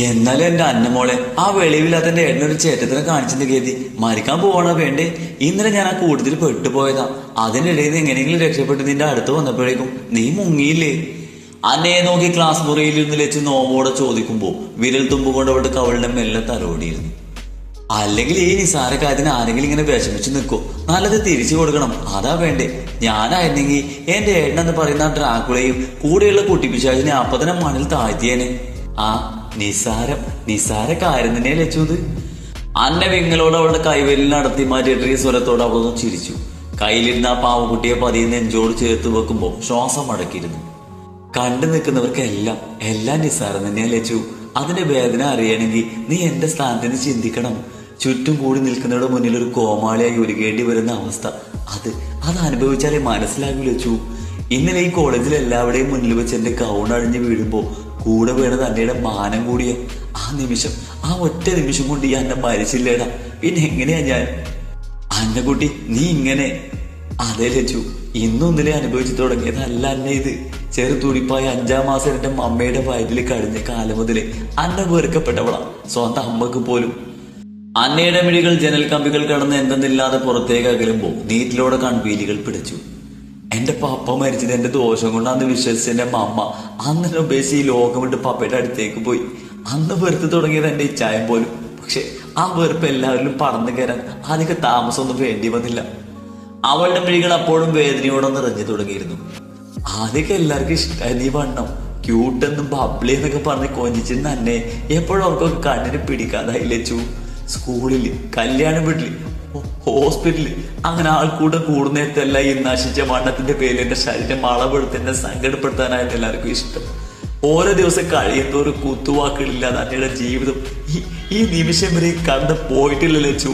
എന്നാലും എന്റെ അന്നമോളെ ആ വെളിവില്ലാത്ത എന്റെ ഏട്ടനൊരു ചേട്ടത്തിനെ കാണിച്ചെന്ന് കരുതി മരിക്കാൻ പോവാണോ വേണ്ടേ? ഇന്നലെ ഞാൻ ആ കൂടുതൽ പെട്ടുപോയതാ. അതിനിടയിൽ നിന്ന് എങ്ങനെയെങ്കിലും രക്ഷപ്പെട്ട് നിന്റെ അടുത്ത് വന്നപ്പോഴേക്കും നീ മുങ്ങിയില്ലേ? അന്നയെ നോക്കി ക്ലാസ് മുറിയിൽ നിന്ന് വെച്ച് നോവോടെ ചോദിക്കുമ്പോ വിരൽ തുമ്പുകൊണ്ട് അവളുടെ കവളുടെ മെല്ലെ തലോടിയിരുന്നു. അല്ലെങ്കിൽ ഈ നിസാര കാര്യത്തിന് ആരെങ്കിലും ഇങ്ങനെ വിഷമിച്ചു നിൽക്കോ? നല്ലത് തിരിച്ചു കൊടുക്കണം, അതാ വേണ്ടേ. ഞാനായിരുന്നെങ്കിൽ എന്റെ ഏട്ടനെന്ന് പറയുന്ന ഡ്രാക്കുളയും കൂടെയുള്ള കുട്ടിപ്പിശാചിനെ അപ്പതന്നെ മണ്ണിൽ താഴ്ത്തിയേനെ. ആ നിസാര കാര്യം തന്നെ ലച്ചത്. അന്ന വിങ്ങളോട് അവളുടെ കൈവരിൽ നടത്തി മാറ്റിയിട്ട സ്വരത്തോട് അവളൊന്ന് ചിരിച്ചു. കയ്യിലിരുന്ന ആ പാവക്കുട്ടിയെ പതിയെ നെഞ്ചോട് ചേർത്ത് വെക്കുമ്പോ ശ്വാസം അടക്കിയിരുന്നു. കണ്ടു നിൽക്കുന്നവർക്കെല്ലാം നിസാരം തന്നെയാ ലച്ചു. അതിന്റെ വേദന അറിയണമെങ്കിൽ നീ എന്റെ സ്ഥാനത്തിന് ചിന്തിക്കണം. ചുറ്റും കൂടി നിൽക്കുന്നവരുടെ മുന്നിൽ ഒരു കോമാളിയായി ഒരുങ്ങേണ്ടി വരുന്ന അവസ്ഥ അത് അനുഭവിച്ചാലേ മനസ്സിലാകൂ ലച്ചു. ഇന്നലെ ഈ കോളേജിൽ എല്ലാവരുടെയും മുന്നിൽ വെച്ച് എന്റെ ഗൗൺ അഴിഞ്ഞ് വീഴുമ്പോ കൂടെ വീണത് അന്നയുടെ മാനം കൂടിയ ആ ഒറ്റ നിമിഷം കൊണ്ട് ഈ അന്ന മരിച്ചില്ലേടാ. പിന്നെ എങ്ങനെയാ ഞാൻ? അന്നക്കുട്ടി നീ ഇങ്ങനെ? അതേ ലച്ചു, ഇന്നൊന്നിലെ അനുഭവിച്ചു തുടങ്ങിയതല്ല അന്ന ഇത്. ചെറുതുടിപ്പായ 5-ാം മാസം എന്റെ അമ്മയുടെ വയറ്റിൽ കഴിഞ്ഞ കാലം മുതലേ അന്ന വെറുക്കപ്പെട്ടവളാ, സ്വന്തം അമ്മക്ക് പോലും. അന്നയുടെ മിഴികൾ ജനൽ കമ്പികൾ കടന്ന് എന്തെന്നില്ലാതെ പുറത്തേക്ക് അകലുമ്പോ നീറ്റിലോടെ കൺപീലികൾ പിടിച്ചു. എന്റെ പപ്പ മരിച്ചത് എന്റെ ദോഷം കൊണ്ടാന്ന് വിശ്വസിച്ച എന്റെ അമ്മ അന്നെ ഉപേക്ഷിച്ച് ഈ ലോകം വിട്ട് പപ്പയുടെ അടുത്തേക്ക് പോയി. അന്ന് വെറുത്ത് തുടങ്ങിയത് എന്റെ ഇച്ഛായം പോലും. പക്ഷെ ആ വെറുപ്പ് എല്ലാവരിലും പറന്നു കയറാൻ അധികം താമസമൊന്നും വേണ്ടി വന്നില്ല. അവളുടെ മിഴികൾ അപ്പോഴും വേദനയോടെ നിറഞ്ഞു തുടങ്ങിയിരുന്നു. ആദ്യമൊക്കെ എല്ലാവർക്കും ഇഷ്ടമായി നീ വണ്ണം ക്യൂട്ടെന്നും ബബ്ലി എന്നൊക്കെ പറഞ്ഞ് കൊഞ്ചിച്ചിരുന്ന അന്നെ എപ്പോഴും അവർക്കൊക്കെ കണ്ണിന് പിടിക്കാതായി ലച്ചു. സ്കൂളില്, കല്യാണ വീട്ടില്, ഹോസ്പിറ്റലില്, അങ്ങനെ ആൾക്കൂട്ടം കൂടുന്നേരത്തല്ല ഈ നശിച്ച വണ്ണത്തിന്റെ പേരിൽ എന്റെ ശരീരം അളവെടുത്ത് എന്നെ സങ്കടപ്പെടുത്താനായിരുന്നു എല്ലാവർക്കും ഇഷ്ടം. ഓരോ ദിവസം കഴിയുന്നോറും കുത്തുവാക്കുകളില്ലാതെ അന്നയുടെ ജീവിതം ഈ നിമിഷം വരെ കണ്ട് പോയിട്ടില്ല ലച്ചു.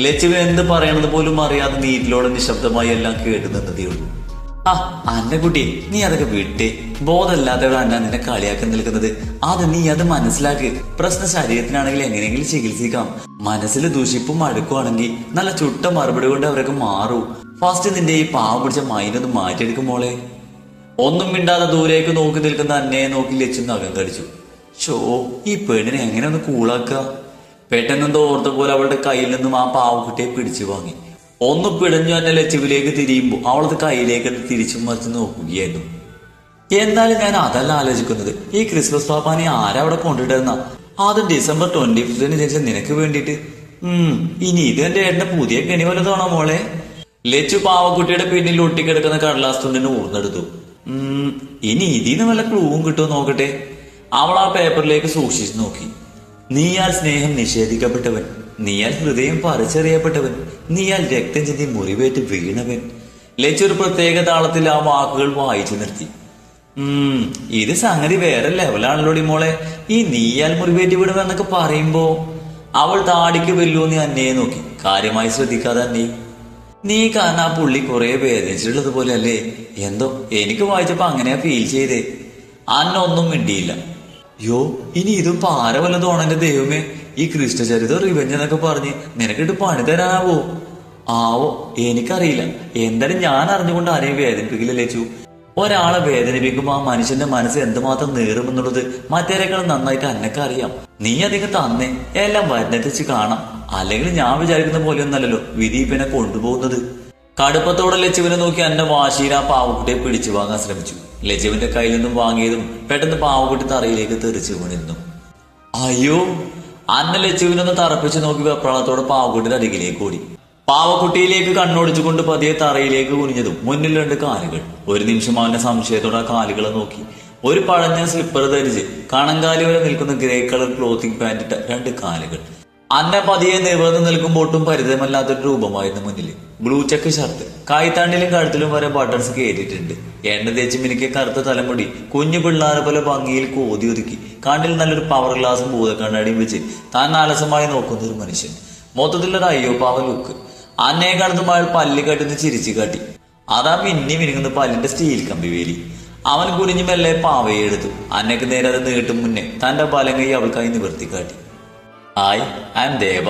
ലച്ചുവിന് എന്ത് പറയണത് പോലും അറിയാതെ നീറ്റിലോടെ നിശബ്ദമായി എല്ലാം കേട്ടു നിന്നതേ ഉള്ളൂ. ആ അന്നക്കുട്ടി, നീ അതൊക്കെ വിട്ടേ. ബോധമില്ലാത്തവർ അന്ന നിന്നെ കളിയാക്കി നിൽക്കുന്നത് നീ അത് മനസ്സിലാക്കി. പ്രശ്ന ശരീരത്തിനാണെങ്കിൽ എങ്ങനെയെങ്കിലും ചികിത്സിക്കാം. മനസ്സിൽ ദൂഷിപ്പും അഴുക്കുവാണെങ്കിൽ നല്ല ചുട്ട മറുപടി കൊണ്ട് അവരൊക്കെ മാറൂ. ഫസ്റ്റ് നിന്റെ ഈ പാവം പിടിച്ച മൈനൊന്ന് മാറ്റിയെടുക്കുമ്പോളെ. ഒന്നും മിണ്ടാതെ ദൂരേക്ക് നോക്കി നിൽക്കുന്ന അന്നയെ നോക്കി ലച്ചെന്ന് അകം കടിച്ചു. ഈ പെണ്ണിനെ എങ്ങനെ ഒന്ന് കൂളാക്ക? പെട്ടെന്നെന്തോ ഓർത്ത പോലെ അവളുടെ കയ്യിൽ നിന്നും ആ പാവക്കുട്ടിയെ പിടിച്ചു വാങ്ങി. ഒന്ന് പിടഞ്ഞു തന്നെ ലച്ചുവിലേക്ക് തിരിയുമ്പോ അവളത് കയ്യിലേക്ക് തിരിച്ചു മറിച്ച് നോക്കുകയായിരുന്നു. എന്നാലും ഞാൻ അതല്ല ആലോചിക്കുന്നത്, ഈ ക്രിസ്മസ് പാപ്പാനെ ആരാ അവിടെ കൊണ്ടിട്ടിരുന്ന? ആദ്യം December 25 ജനിച്ച നിനക്ക് വേണ്ടിയിട്ട്. ഇനി ഇത് എന്റെ ഏട്ടന്റെ പുതിയ കെണി വല്ലതാണോ മോളെ? ലച്ചു പാവക്കുട്ടിയുടെ പിന്നിൽ ഒട്ടിക്കിടക്കുന്ന കടലാസ് തുണ്ടിന് ഊർന്നെടുത്തു. ഇനി ഇതിന്ന് വല്ല ക്ലൂവും കിട്ടുമോ നോക്കട്ടെ. അവൾ ആ പേപ്പറിലേക്ക് സൂക്ഷിച്ചു നോക്കി. നീയാൽ സ്നേഹം നിഷേധിക്കപ്പെട്ടവൻ, നീയാൽ ഹൃദയം പറിച്ചറിയപ്പെട്ടവൻ, നീയാൽ രക്തം ചിന്തി മുറിവേറ്റ് വീണവൻ. ലച്ചു ഒരു പ്രത്യേക താളത്തിൽ ആ വാക്കുകൾ വായിച്ചു നിർത്തി. ഇത് സംഗതി വേറെ ലെവലാണല്ലോടി മോളെ. ഈ നീയാൽ മുറിവേറ്റ് വീണവെന്നൊക്കെ പറയുമ്പോ അവൾ താടിക്ക് വെല്ലൂന്നി അന്നയെ നോക്കി. കാര്യമായി ശ്രദ്ധിക്കാതെ അന്നേ, നീ കാരണം ആ പുള്ളി കുറെ വേദനിച്ചിട്ടുള്ളത് പോലെ അല്ലേ? എന്തോ എനിക്ക് വായിച്ചപ്പോ അങ്ങനെയാ ഫീൽ ചെയ്തേ. അന്ന ഒന്നും മിണ്ടിയില്ല. ഇനി ഇതും പാര വല്ലതോണം എന്റെ ദൈവമേ. ഈ കൃഷ്ണചരിതം റിവെഞ്ച് എന്നൊക്കെ പറഞ്ഞ് നിനക്കിട്ട് പണി തരാനാവോ? എനിക്കറിയില്ല. എന്തായാലും ഞാൻ അറിഞ്ഞുകൊണ്ട് ആരെയും വേദനിപ്പിക്കില്ല ലച്ചു. ഒരാളെ വേദനിപ്പിക്കുമ്പോ ആ മനുഷ്യന്റെ മനസ്സ് എന്തുമാത്രം നേറുമെന്നുള്ളത് മറ്റേരെക്കാളും നന്നായിട്ട് അന്നൊക്കെ അറിയാം. നീ അധികം തന്നെ എല്ലാം വരുന്നെത്തിച്ച് കാണാം. അല്ലെങ്കിൽ ഞാൻ വിചാരിക്കുന്ന പോലെയൊന്നല്ലല്ലോ വിധി പിന്നെ കൊണ്ടുപോകുന്നത്. കടുപ്പത്തോടെ ലച്ചുവിനെ നോക്കി അന്ന വാശിയിൽ ആ പാവക്കുട്ടിയെ പിടിച്ചു വാങ്ങാൻ ശ്രമിച്ചു. ലച്ചുവിന്റെ കയ്യിൽ നിന്നും വാങ്ങിയതും പെട്ടെന്ന് പാവക്കുട്ടി തറയിലേക്ക് തെറിച്ചു വീണിരുന്നു. അയ്യോ! അന്ന ലച്ചുവിനൊന്ന് തറപ്പിച്ചു നോക്കി വെപ്രാളത്തോടെ പാവക്കുട്ടിയുടെ അരികിലേക്ക് ഓടി. പാവക്കുട്ടിയിലേക്ക് കണ്ണോടിച്ചുകൊണ്ട് പതിയെ തറയിലേക്ക് കുനിഞ്ഞതും മുന്നിൽ 2 കാലുകൾ. ഒരു നിമിഷം അവന്റെ സംശയത്തോടെ ആ കാലുകളെ നോക്കി. ഒരു പഴഞ്ഞ സ്ലിപ്പർ ധരിച്ച് കണങ്കാലി വരെ നിൽക്കുന്ന ഗ്രേ കളർ ക്ലോത്തിങ് പാൻറ്റിട്ട 2 കാലുകൾ. അന്ന പതിയെ നിവർന്ന് നിൽക്കുമ്പോൾ ഒട്ടും പരിചയമല്ലാത്തൊരു രൂപമായിരുന്നു മുന്നിൽ. ബ്ലൂ ചെക്ക് ഷർട്ട്, കൈത്താണ്ടിലും കഴുത്തിലും വരെ ബട്ടൺസ് കയറ്റിയിട്ടുണ്ട്. എണ്ണ തേച്ച് മിനിക്ക് കറുത്ത തലമുടി കുഞ്ഞു പിള്ളാരെ പോലെ ഭംഗിയിൽ കോതി ഒതുക്കി കണ്ണിൽ നല്ലൊരു പവർ ഗ്ലാസും ഭൂതക്കണ്ണാടിയും വെച്ച് താൻ അലസമായി നോക്കുന്ന ഒരു മനുഷ്യൻ. മൊത്തത്തിലൊരു അയ്യോ പാവ ലുക്ക്. അന്നയെ കടന്നുമ്പോൾ അയാൾ പല്ല് കെട്ടുന്ന ചിരിച്ചു കാട്ടി. അതാ മിനിങ്ങുന്ന പല്ലിന്റെ സ്റ്റീൽ കമ്പി വേലി. അവൻ കുനിഞ്ഞു മെല്ലെ പാവയെ എടുത്തു. അന്നയ്ക്ക് നേരെ അത് നീട്ടും മുന്നേ തന്റെ ബലം കൈ അവൾക്കായി നിവർത്തി കാട്ടി. ഹായ്, ഐ ആം ദേവ.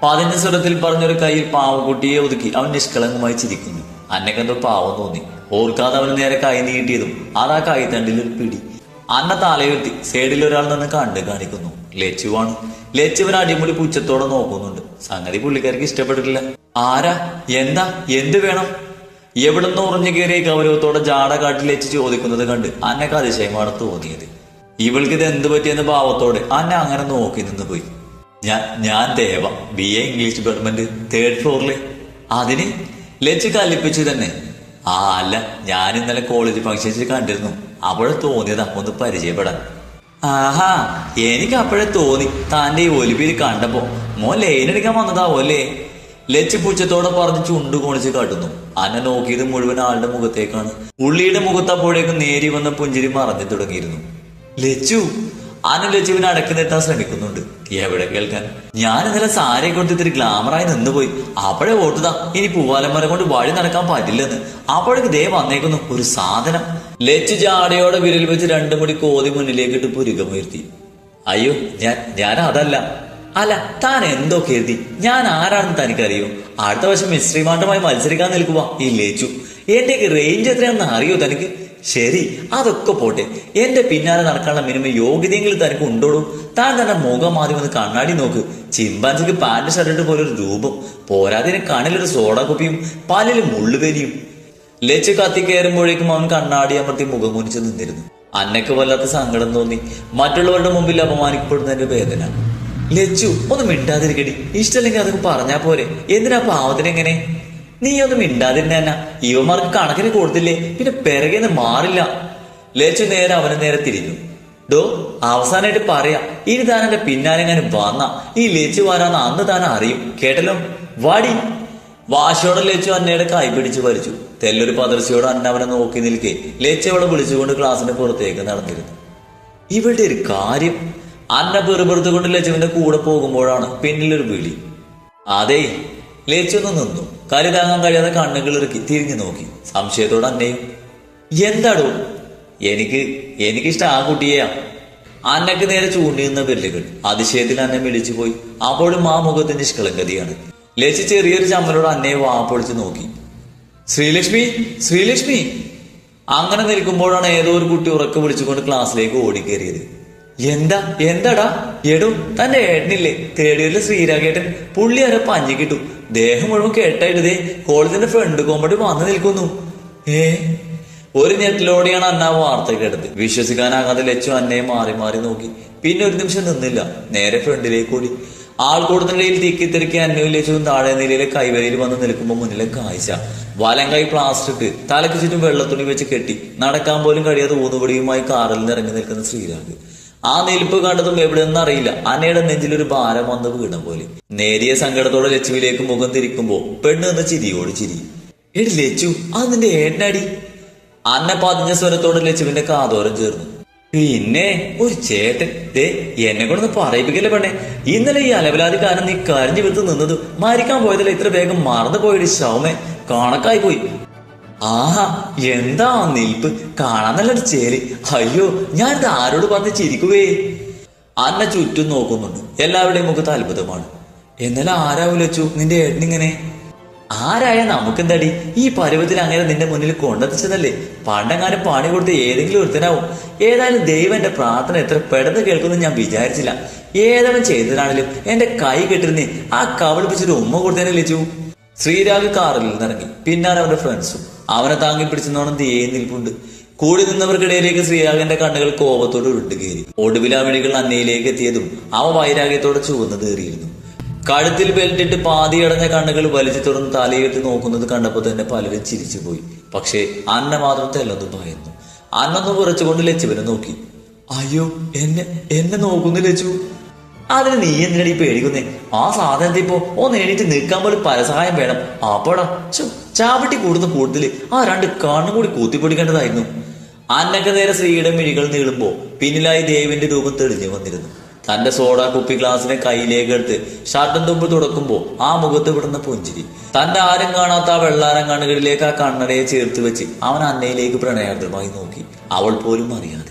പതിഞ്ഞ സ്വരത്തിൽ പറഞ്ഞൊരു കയ്യിൽ പാവക്കുട്ടിയെ ഒതുക്കി അവൻ നിഷ്കളങ്കമായി ചിരിക്കുന്നു. അന്നക്കെന്തോ പാവം തോന്നി. ഓർക്കാതെ അവന് നേരെ കൈ നീട്ടിയതും അതാ കൈത്തണ്ടിൽ ഒരു പിടി. അന്ന തലയുയർത്തി സൈഡിൽ ഒരാൾ നിന്ന് കണ്ട് കാണിക്കുന്നു. ലച്ചുവാണ്. ലച്ചുവിന് അടിമുടി പുച്ഛത്തോടെ നോക്കുന്നുണ്ട്. സംഗതി പുള്ളിക്കാർക്ക് ഇഷ്ടപ്പെട്ടിട്ടില്ല. ആരാ? എന്താ? എന്ത് വേണം? എവിടുന്ന് ഉറഞ്ഞു കയറിയ ഗൗരവത്തോടെ ജാട കാട്ടി ലച്ചു ചോദിക്കുന്നത് കണ്ട് അന്നക്ക് അതിശയമാണ് തോന്നിയത്. ഇവൾക്ക് ഇത് എന്ത് പറ്റിയെന്ന ഭാവത്തോടെ അന്ന അങ്ങനെ നോക്കി നിന്ന് പോയി. ഞാൻ ദേവ, BA ഇംഗ്ലീഷ് ഡിപ്പാർട്ട്മെന്റ്, 3rd ഫ്ലോറില്. അതിന് ലച്ചു കല്ലിപ്പിച്ചു തന്നെ. അല്ല, ഞാൻ ഇന്നലെ കോളേജ് ഫംഗ്ഷൻസിൽ കണ്ടിരുന്നു. അപ്പോഴെ തോന്നിയതാ ഒന്ന് പരിചയപ്പെടാൻ. ആഹാ, എനിക്ക് അപ്പോഴേ തോന്നി താന്റെ ഈ ഒലിപ്പിൽ കണ്ടപ്പോ മോൻ ലൈനടിക്കാൻ വന്നതാവോ അല്ലേ? ലച്ചു പുച്ഛത്തോടെ പറഞ്ഞ് ചുണ്ടു കോണിച്ച് കാട്ടുന്നു. അന്ന നോക്കിയത് മുഴുവൻ ആളുടെ മുഖത്തേക്കാണ്. ഉള്ളിയുടെ മുഖത്തപ്പോഴേക്കും നേരി വന്ന പുഞ്ചിരി മറഞ്ഞു തുടങ്ങിയിരുന്നു. ലച്ചു അന്ന ലച്ചുവിനെ അടക്കി നിർത്താൻ ശ്രമിക്കുന്നുണ്ട്. എവിടെ കേൾക്കാൻ? ഞാൻ ഇന്നലെ സാരിയെ കൊടുത്ത് ഇത്തിരി ഗ്ലാമറായി നിന്നുപോയി. അപ്പോഴേ ഓട്ടുതാ ഇനി പൂവാലന്മാരെ കൊണ്ട് വഴി നടക്കാൻ പറ്റില്ലെന്ന്. അപ്പോഴേക്ക് ദേ വന്നേക്കുന്നു ഒരു സാധനം. ലച്ചു ജാടയോടെ വിരൽ വെച്ച് 2 മുടി കോതി മുന്നിലേക്ക് ഇട്ട് പുരുകമുയർത്തി. അയ്യോ, ഞാൻ അതല്ല. അല്ല, താൻ എന്തോ കരുതി? ഞാൻ ആരാണെന്ന് തനിക്കറിയോ? അടുത്ത വർഷം മിസ്ട്രിമാണ്ടുമായി മത്സരിക്കാൻ നിൽക്കുക ഈ ലച്ചു. എന്റെ റേഞ്ച് എത്രയാണെന്ന് അറിയോ തനിക്ക്? ശരി, അതൊക്കെ പോട്ടെ. എന്റെ പിന്നാലെ നടക്കാനുള്ള മിനിമം യോഗ്യതയെങ്കിലും തനിക്ക് ഉണ്ടോടൂ? താൻ തന്നെ മുഖം ആദ്യം ഒന്ന് കണ്ണാടി നോക്ക്. ചിമ്പാഞ്ചിക്ക് പാന്റ് ഷർട്ട് പോലെ ഒരു രൂപം, പോരാതിന് കണ്ണിലൊരു സോഡ കുപ്പിയും പല്ലില് മുള്ളുവേലിയും. ലച്ചു കത്തിക്കയറുമ്പോഴേക്കും അവൻ കണ്ണാടി അമർത്തി മുഖം കുനിച്ച് നിന്നിരുന്നു. അന്നയ്ക്ക് വല്ലാത്ത സങ്കടം തോന്നി. മറ്റുള്ളവരുടെ മുമ്പിൽ അപമാനിക്കപ്പെടുന്നതിന്റെ വേദന. ലച്ചു ഒന്ന് മിണ്ടാതിരിക്കടി. ഇഷ്ടല്ലെങ്കിൽ അതൊക്കെ പറഞ്ഞാ പോരെ. എന്തിനാ പാവത്തിനെങ്ങനെ? നീ ഒന്നും മിണ്ടാതിരുന്ന തന്നെ ഇവന്മാർക്ക് കണക്കിന് കൊടുത്തില്ലേ പിന്നെ പിറകെന്ന് മാറില്ല. ലച്ചു നേരെ അവന് നേരെ തിരിഞ്ഞു. ഡോ, അവസാനമായിട്ട് പറയാ, ഇനി താൻ എന്റെ പിന്നാലെങ്ങാനും വന്ന ഈ ലച്ചു വരാന്ന് അന്ന് താൻ അറിയും, കേട്ടല്ലോ. വാടി. വാശിയോടെ ലച്ചു അന്നയുടെ കൈ പിടിച്ച് വലിച്ചു. തെല്ലൊരു പതർച്ചയോടെ അന്ന അവനെ നോക്കി നിൽക്കെ ലച്ചു അവളെ വിളിച്ചുകൊണ്ട് ക്ലാസിന്റെ പുറത്തേക്ക് നടന്നിരുന്നു. ഇവളുടെ ഒരു കാര്യം. അന്ന പെറുപെറുത്തുകൊണ്ട് ലച്ചുവിന്റെ കൂടെ പോകുമ്പോഴാണ് പിന്നിലൊരു വിളി. അതേ. ലച്ചു ഒന്ന് നിന്നു. കരി താങ്ങാൻ കഴിയാതെ കണ്ണുകൾ ഇറുക്കി തിരിഞ്ഞു നോക്കി. സംശയത്തോടെ അന്നയും. എന്താടോ? എനിക്കിഷ്ടം ആ കുട്ടിയെയാ. അന്നക്ക് നേരെ ചൂണ്ടി നിന്ന വിരലുകൾ അതിശയത്തിൽ അന്നെ വിളിച്ചു പോയി. അപ്പോഴും ആ മുഖത്തിന്റെ നിഷ്കളങ്കതയാണ്. ലച്ചു ചെറിയൊരു ചമ്മലോട് അന്നയെ വാപ്പൊളിച്ച് നോക്കി. ശ്രീലക്ഷ്മി. അങ്ങനെ നിൽക്കുമ്പോഴാണ് ഏതോ ഒരു കുട്ടി ഉറക്കെ വിളിച്ചുകൊണ്ട് ക്ലാസ്സിലേക്ക് ഓടിക്കേറിയത്. എന്താടാ? എടോ, തന്റെ ഏട്ടനില്ലേ 3rd ഇയറിലെ ശ്രീരാഗേട്ടൻ? പുള്ളി ആരെ പഞ്ഞി കിട്ടു. ദേഹം മുഴുവൻ കേട്ടായിട്ടതേ കോളേജിന്റെ ഫ്രണ്ട് കോമ്പൗണ്ടിൽ വന്നു നിൽക്കുന്നു. ഒരു ഞെട്ടിലോടെയാണ് അന്ന വാർത്ത കേട്ടത്. വിശ്വസിക്കാനാകാതെ ലച്ചു അന്നയെ മാറി മാറി നോക്കി. പിന്നെ ഒരു നിമിഷം നിന്നില്ല, നേരെ ഫ്രണ്ടിലേക്ക് ഓടി. ആൾക്കൂട്ടത്തിനിടയിൽ തിക്കിത്തിരക്കി അന്നയും ലച്ചുവും താഴെ നിലയിലെ കൈവരിയിൽ വന്ന് നിൽക്കുമ്പോൾ മുന്നിലെ കാഴ്ച. വലം കൈ പ്ലാസ്റ്റർ ഇട്ട് തലക്ക് ചുറ്റും വെള്ളത്തുണി വെച്ച് കെട്ടി നടക്കാൻ പോലും കഴിയാതെ ഊന്നുപടിയുമായി കാറിൽ നിന്ന് ഇറങ്ങി നിൽക്കുന്ന ശ്രീരാഗ്. ആ നിൽപ്പ് കണ്ടതും എവിടെയെന്ന് അറിയില്ല, അന്നയുടെ നെഞ്ചിലൊരു ഭാരം വന്ന് വീണ പോലെ. നേരിയ സങ്കടത്തോടെ ലച്ചുവിലേക്ക് മുഖം തിരിക്കുമ്പോ പെണ്ണ് നിന്ന് ചിരിയോട് ചിരി. എടി ലച്ചു, അത് നിന്റെ ഏട്ടനടി. അന്ന പതിഞ്ഞ സ്വരത്തോടെ ലച്ചുവിന്റെ കാതോരം ചേർന്നു. പിന്നെ ഒരു ചേട്ടൻ. എന്നെ കൊണ്ടൊന്ന് പറയിപ്പിക്കല്ലേ പെണ്ണെ. ഇന്നലെ ഈ അലവലാതി കാരണം നീ കരഞ്ഞു വിട്ട് നിന്നത് മരിക്കാൻ പോയതല്ല ഇത്ര വേഗം മറന്നു പോയടി ശവമേ. കണക്കായി പോയി. ആഹാ, എന്താ നിൽപ്പ്, കാണാൻ നല്ലൊരു ചേല്. അയ്യോ, ഞാൻ ഇത് ആരോട് പറഞ്ഞ് ചിരിക്കുവേ? അന്ന ചുറ്റും നോക്കുന്നുണ്ട്. എല്ലാവരുടെയും മുഖത്ത് അത്ഭുതമാണ്. എന്നാലും ആരാവും ലച്ചു നിന്റെ ഏട്ടനിങ്ങനെ? ആരായ നമുക്കെന്താടി? ഈ പരുവത്തിൽ അങ്ങനെ നിന്റെ മുന്നിൽ കൊണ്ടെത്തിച്ചതല്ലേ. പണ്ടെങ്ങാനും പണി കൊടുത്ത് ഏതെങ്കിലും ഒരുത്തനാവും. ഏതായാലും ദൈവം എന്റെ പ്രാർത്ഥന എത്ര പെട്ടെന്ന് കേൾക്കുമെന്ന് ഞാൻ വിചാരിച്ചില്ല. ഏതവൻ ചെയ്തതാണെങ്കിലും എന്റെ കൈ കെട്ടിരുന്നേ ആ കവളിപ്പിച്ചൊരു ഉമ്മ കൊടുത്തേനെ ലച്ചു. ശ്രീരാഗ് കാറിൽ നിന്നിറങ്ങി. പിന്നാലെ അവന്റെ ഫ്രണ്ട്സും അവനെ താങ്ങി പിടിച്ചെന്നോണം തീയെ നിൽപ്പുണ്ട്. കൂടി നിന്നവർക്കിടയിലേക്ക് ശ്രീരാഗിന്റെ കണ്ണുകൾ കോപത്തോട് ഉരുട്ടുകയറി. ഒടുവിൽ ആ വിളികൾ അന്നയിലേക്ക് എത്തിയതും അവ വൈരാഗ്യത്തോടെ ചുവന്ന് കയറിയിരുന്നു. കഴുത്തിൽ ബെൽറ്റിട്ട് പാതിയടഞ്ഞ കണ്ണുകൾ വലിച്ചു തുറന്ന് തലയിട്ട് നോക്കുന്നത് കണ്ടപ്പോൾ തന്നെ പലരും ചിരിച്ചുപോയി. പക്ഷേ അന്ന മാത്രം തെല്ലൊന്നും ഭയന്നു. അന്നൊന്ന് കുറച്ചുകൊണ്ട് ലച്ചുവിനെ നോക്കി. അയ്യോ, എന്നെ നോക്കുന്നു ലച്ചു. അതിന് നീ എന്തിനടി പേടിക്കുന്നേ? ആ സാധനത്തെ ഇപ്പോ ഒന്ന് എണീറ്റ് നിൽക്കാൻ പോലും പരസഹായം വേണം. അപ്പോടാ ചാവട്ടി കൂടുന്ന കൂടുതൽ ആ 2 കണ്ണും കൂടി കൂത്തിപ്പൊടിക്കേണ്ടതായിരുന്നു. അന്നക്ക് നേരെ ശ്രീയുടെ മിഴികൾ നീളുമ്പോ പിന്നിലായി ദേവിന്റെ രൂപം തെളിഞ്ഞു വന്നിരുന്നു. തന്റെ സോഡ കുപ്പി ഗ്ലാസിനെ കയ്യിലേക്ക് എടുത്ത് ഷർട്ടും തുമ്പ് തുടക്കുമ്പോ ആ മുഖത്ത് വിടുന്ന പുഞ്ചിരി. തന്റെ ആരും കാണാത്ത ആ വെള്ളാരം കണ്ണുകളിലേക്ക് ആ കണ്ണടയെ ചേർത്ത് വെച്ച് അവൻ അന്നയിലേക്ക് പ്രണയാർദ്രമായി നോക്കി. അവൾ പോലും അറിയാതെ.